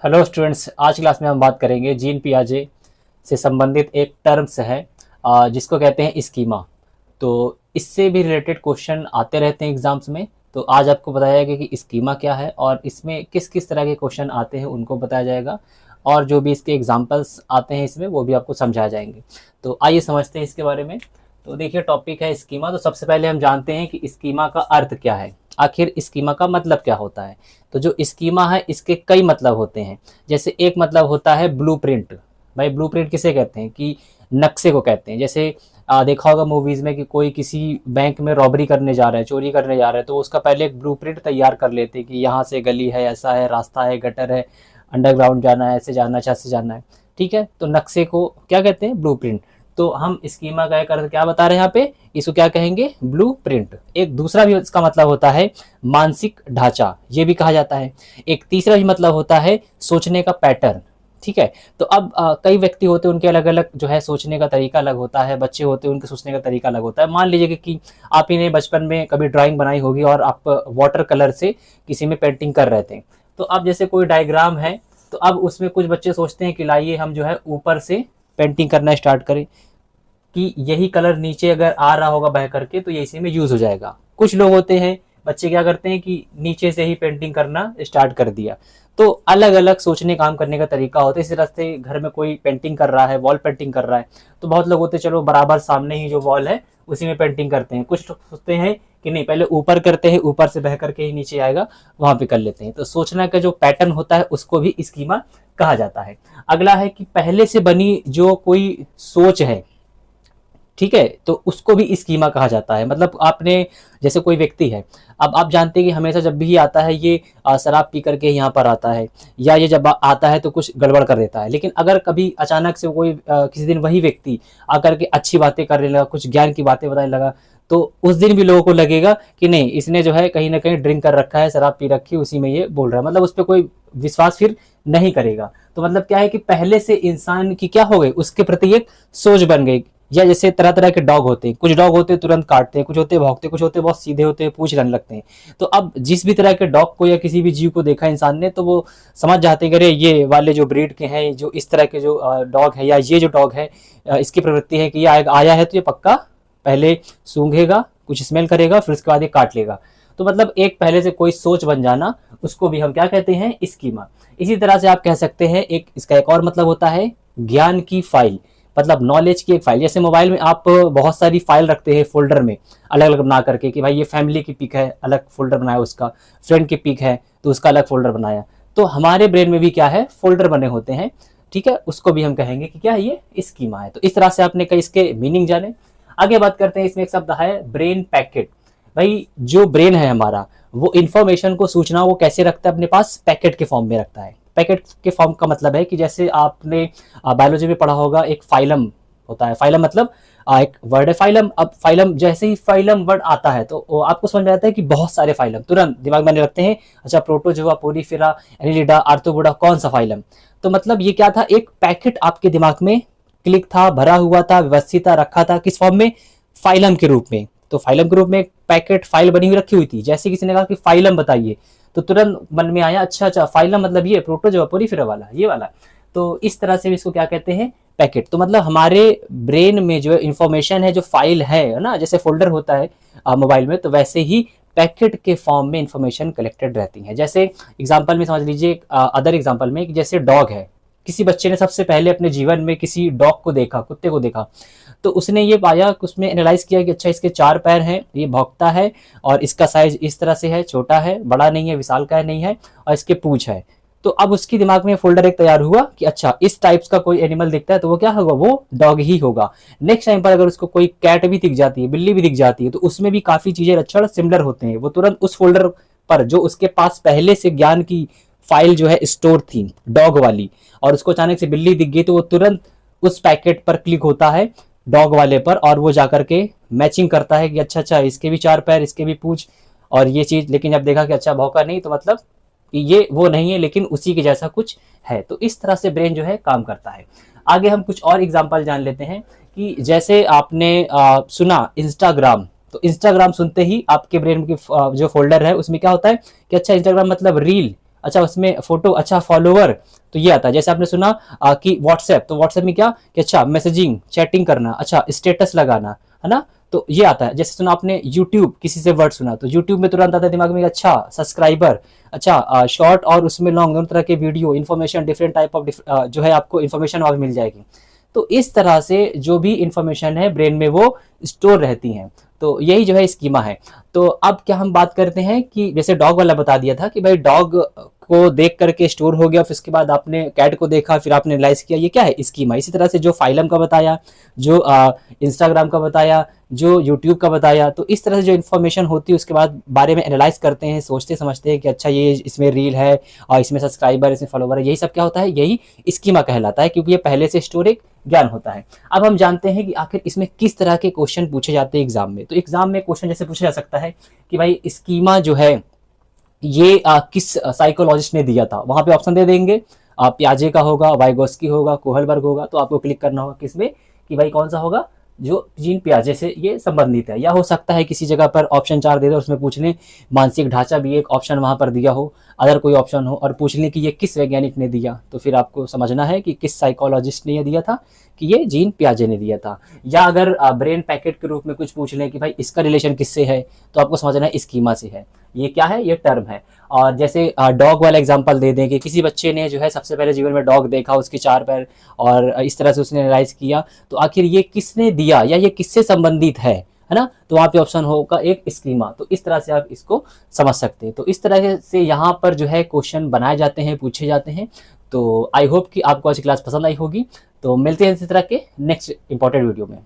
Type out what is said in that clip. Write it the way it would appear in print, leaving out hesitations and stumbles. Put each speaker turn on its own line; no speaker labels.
Hello students, आज की class में हम बात करेंगे जीन पियाजे से संबंधित एक टर्म्स है जिसको कहते हैं स्कीमा। तो इससे भी रिलेटेड क्वेश्चन आते रहते हैं एग्जाम्स में। तो आज आपको बताया जाएगा कि स्कीमा क्या है और इसमें किस किस तरह के क्वेश्चन आते हैं उनको बताया जाएगा, और जो भी इसके एग्जाम्पल्स आते हैं इसमें वो भी आपको समझाए जाएंगे। तो आइए समझते हैं इसके बारे में। तो देखिए, टॉपिक है स्कीमा। तो सबसे पहले हम जानते हैं कि स्कीमा का अर्थ क्या है, आखिर स्कीमा का मतलब क्या होता है। तो जो स्कीमा है इसके कई मतलब होते हैं। जैसे एक मतलब होता है ब्लूप्रिंट। भाई ब्लूप्रिंट किसे कहते हैं कि नक्शे को कहते हैं। जैसे देखा होगा मूवीज में कि कोई किसी बैंक में रॉबरी करने जा रहा है, चोरी करने जा रहा है, तो उसका पहले एक ब्लूप्रिंट तैयार कर लेते हैं कि यहाँ से गली है, ऐसा है, रास्ता है, गटर है, अंडरग्राउंड जाना है, ऐसे जाना है, ऐसे जाना है। ठीक है, तो नक्शे को क्या कहते हैं? ब्लूप्रिंट। तो हम स्कीमा का कर क्या बता रहे हैं यहाँ पे, इसको क्या कहेंगे? ब्लूप्रिंट। एक दूसरा भी इसका मतलब होता है मानसिक ढांचा, ये भी कहा जाता है। एक तीसरा भी मतलब होता है सोचने का पैटर्न। ठीक है, तो अब कई व्यक्ति होते हैं, उनके अलग अलग जो है सोचने का तरीका अलग होता है। बच्चे होते हैं, उनके सोचने का तरीका अलग होता है। मान लीजिए कि आप ही ने बचपन में कभी ड्राइंग बनाई होगी और आप वाटर कलर से किसी में पेंटिंग कर रहे थे। तो अब जैसे कोई डायग्राम है, तो अब उसमें कुछ बच्चे सोचते हैं कि लाइए हम जो है ऊपर से पेंटिंग करना स्टार्ट करें, कि यही कलर नीचे अगर आ रहा होगा बह करके तो ये इसी में यूज हो जाएगा। कुछ लोग होते हैं, बच्चे क्या करते हैं कि नीचे से ही पेंटिंग करना स्टार्ट कर दिया। तो अलग अलग सोचने काम करने का तरीका होता है। इसी तरह से घर में कोई पेंटिंग कर रहा है, वॉल पेंटिंग कर रहा है, तो बहुत लोग होते हैं चलो बराबर सामने ही जो वॉल है उसी में पेंटिंग करते हैं। कुछ लोग सोचते हैं कि नहीं, पहले ऊपर करते हैं, ऊपर से बह करके ही नीचे आएगा, वहां पे कर लेते हैं। तो सोचने का जो पैटर्न होता है उसको भी स्कीमा कहा जाता है। अगला है कि पहले से बनी जो कोई सोच है, ठीक है, तो उसको भी स्कीमा कहा जाता है। मतलब आपने, जैसे कोई व्यक्ति है, अब आप जानते हैं कि हमेशा जब भी आता है ये शराब पी करके यहाँ पर आता है, या ये जब आता है तो कुछ गड़बड़ कर देता है। लेकिन अगर कभी अचानक से कोई किसी दिन वही व्यक्ति आकर के अच्छी बातें करने लगा, कुछ ज्ञान की बातें बताने लगा, तो उस दिन भी लोगों को लगेगा कि नहीं, इसने जो है कहीं ना कहीं ड्रिंक कर रखा है, शराब पी रखी है, उसी में ये बोल रहा है। मतलब उस पर कोई विश्वास फिर नहीं करेगा। तो मतलब क्या है कि पहले से इंसान की क्या हो गई, उसके प्रति एक सोच बन गई। या जैसे तरह तरह के डॉग होते हैं, कुछ डॉग होते हैं तुरंत काटते हैं, कुछ होते हैं भौंकते हैं, कुछ होते हैं बहुत सीधे होते हैं, पूछ रन लगते हैं। तो अब जिस भी तरह के डॉग को या किसी भी जीव को देखा इंसान ने, तो वो समझ जाते हैं कि अरे ये वाले जो ब्रीड के हैं, जो इस तरह के जो डॉग है, या ये जो डॉग है इसकी प्रवृत्ति है कि ये आया है तो ये पक्का पहले सूंघेगा, कुछ स्मेल करेगा, फिर उसके बाद ये काट लेगा। तो मतलब एक पहले से कोई सोच बन जाना, उसको भी हम क्या कहते हैं? स्कीमा। इसी तरह से आप कह सकते हैं एक इसका एक और मतलब होता है ज्ञान की फाइल, मतलब नॉलेज की एक फाइल। जैसे मोबाइल में आप बहुत सारी फाइल रखते हैं फोल्डर में, अलग अलग बना करके, कि भाई ये फैमिली की पिक है, अलग फोल्डर बनाया, उसका फ्रेंड की पिक है तो उसका अलग फोल्डर बनाया। तो हमारे ब्रेन में भी क्या है, फोल्डर बने होते हैं। ठीक है, उसको भी हम कहेंगे कि क्या है, ये स्कीमा है। तो इस तरह से आपने कई इसके मीनिंग जाने। आगे बात करते हैं, इसमें एक शब्द है ब्रेन पैकेट। भाई जो ब्रेन है हमारा, वो इंफॉर्मेशन को, सूचना को कैसे रखता है अपने पास? पैकेट के फॉर्म में रखता है। पैकेट के फॉर्म का मतलब है कि जैसे आपने बायोलॉजी में पढ़ा होगा, एक फाइलम होता है। फाइलम मतलब एक वर्ड है फाइलम। अब फाइलम, जैसे ही फाइलम वर्ड आता है तो आपको समझ में आता है कि बहुत सारे फाइलम तुरंत दिमाग में रखते हैं। अच्छा, प्रोटोजोआ, पोरीफेरा, एनिलिडा, आर्थ्रोपोडा, कौन सा फाइलम? तो मतलब ये क्या था, एक पैकेट आपके दिमाग में क्लिक था, भरा हुआ था, व्यवस्थित था, रखा था, किस फॉर्म में? फाइलम के रूप में। तो फाइलम के रूप में एक पैकेट फाइल बनी हुई रखी हुई थी। जैसे किसी ने कहा कि फाइलम बताइए, तो तुरंत मन में आया अच्छा अच्छा फाइलम मतलब ये प्रोटोजोआ, पोरीफेरा वाला, ये वाला। तो इस तरह से भी इसको क्या कहते हैं? पैकेट। तो मतलब हमारे ब्रेन में जो इंफॉर्मेशन है, जो फाइल है ना, जैसे फोल्डर होता है मोबाइल में, तो वैसे ही पैकेट के फॉर्म में इंफॉर्मेशन कलेक्टेड रहती है। जैसे एग्जांपल में समझ लीजिए, अदर एग्जांपल में, जैसे डॉग है, किसी बच्चे ने सबसे पहले अपने जीवन में किसी डॉग को देखा, कुत्ते को देखा, तो उसने ये पाया कि उसमें एनालाइज किया कि अच्छा इसके 4 पैर हैं, ये भौंकता है, और इसका साइज इस तरह से है, छोटा है, बड़ा नहीं है, विशालकाय नहीं है, और इसके पूंछ है। तो अब उसकी दिमाग में फोल्डर एक तैयार हुआ कि अच्छा इस टाइप्स का कोई एनिमल दिखता है तो वो क्या होगा, वो डॉग ही होगा। नेक्स्ट टाइम पर अगर उसको कोई कैट भी दिख जाती है, बिल्ली भी दिख जाती है, तो उसमें भी काफी चीजें लक्षण सिमिलर होते हैं, वो तुरंत उस फोल्डर पर जो उसके पास पहले से ज्ञान की फाइल जो है स्टोर थी डॉग वाली, और उसको अचानक से बिल्ली दिख गई, तो वो तुरंत उस पैकेट पर क्लिक होता है डॉग वाले पर, और वो जाकर के मैचिंग करता है कि अच्छा अच्छा इसके भी 4 पैर, इसके भी पूंछ, और ये चीज। लेकिन जब देखा कि अच्छा भौंका नहीं, तो मतलब ये वो नहीं है, लेकिन उसी के जैसा कुछ है। तो इस तरह से ब्रेन जो है काम करता है। आगे हम कुछ और एग्जांपल जान लेते हैं कि जैसे आपने सुना इंस्टाग्राम, तो इंस्टाग्राम सुनते ही आपके ब्रेन की जो फोल्डर है उसमें क्या होता है कि अच्छा इंस्टाग्राम मतलब रील, अच्छा उसमें फोटो, अच्छा फॉलोवर, तो ये आता है। जैसे आपने सुना कि व्हाट्सएप, तो व्हाट्सएप में क्या कि अच्छा मैसेजिंग, चैटिंग करना, अच्छा स्टेटस लगाना, है ना, तो ये आता है। जैसे सुना आपने यूट्यूब, किसी से वर्ड सुना तो यूट्यूब में तुरंत आता है दिमाग में अच्छा सब्सक्राइबर, अच्छा शॉर्ट और उसमें लॉन्ग दोनों तरह के video information, different type of जो है आपको इन्फॉर्मेशन वहां मिल जाएगी। तो इस तरह से जो भी इंफॉर्मेशन है ब्रेन में वो स्टोर रहती हैं। तो यही जो है स्कीमा है। तो अब क्या हम बात करते हैं कि जैसे डॉग वाला बता दिया था कि भाई डॉग को देख करके स्टोर हो गया, फिर उसके बाद आपने कैट को देखा, फिर आपने एनालाइज किया, ये क्या है स्कीमा। इसी तरह से जो फाइलम का बताया, जो इंस्टाग्राम का बताया, जो यूट्यूब का बताया, तो इस तरह से जो इन्फॉर्मेशन होती है उसके बाद बारे में एनालाइज करते हैं, सोचते समझते हैं कि अच्छा ये इसमें रील है और इसमें सब्सक्राइबर, इसमें फॉलोवर है, यही सब क्या होता है, यही स्कीमा कहलाता है, क्योंकि ये पहले से स्टोर एक ज्ञान होता है। अब हम जानते हैं कि आखिर इसमें किस तरह के क्वेश्चन पूछे जाते हैं एग्जाम में। तो एग्जाम में क्वेश्चन जैसे पूछा जा सकता है कि भाई स्कीमा जो है ये किस साइकोलॉजिस्ट ने दिया था, वहां पे ऑप्शन दे देंगे, प्याजे का होगा, वाइगोस्की होगा, कोहलबर्ग होगा, तो आपको क्लिक करना होगा किसमें कि भाई कौन सा होगा जो जीन पियाजे से ये संबंधित है। या हो सकता है किसी जगह पर ऑप्शन 4 दे दो, उसमें पूछ लें मानसिक ढांचा भी एक ऑप्शन वहां पर दिया हो, अदर कोई ऑप्शन हो, और पूछ लें कि ये किस वैज्ञानिक ने दिया, तो फिर आपको समझना है कि किस साइकोलॉजिस्ट ने ये दिया था, कि ये जीन पियाजे ने दिया था। या अगर ब्रेन पैकेट के रूप में कुछ पूछ लें कि भाई इसका रिलेशन किससे है, तो आपको समझना है स्कीमा से है। ये क्या है, ये टर्म है। और जैसे डॉग वाला एग्जांपल दे दें कि किसी बच्चे ने जो है सबसे पहले जीवन में डॉग देखा, उसके 4 पैर, और इस तरह से उसने एनालाइज किया, तो आखिर ये किसने दिया या ये किससे संबंधित है ना, तो वहाँ पे ऑप्शन होगा एक स्कीमा। तो इस तरह से आप इसको समझ सकते हैं। तो इस तरह से यहाँ पर जो है क्वेश्चन बनाए जाते हैं, पूछे जाते हैं। तो आई होप कि आपको आज क्लास पसंद आई होगी। तो मिलते हैं इसी तरह के नेक्स्ट इंपॉर्टेंट वीडियो में।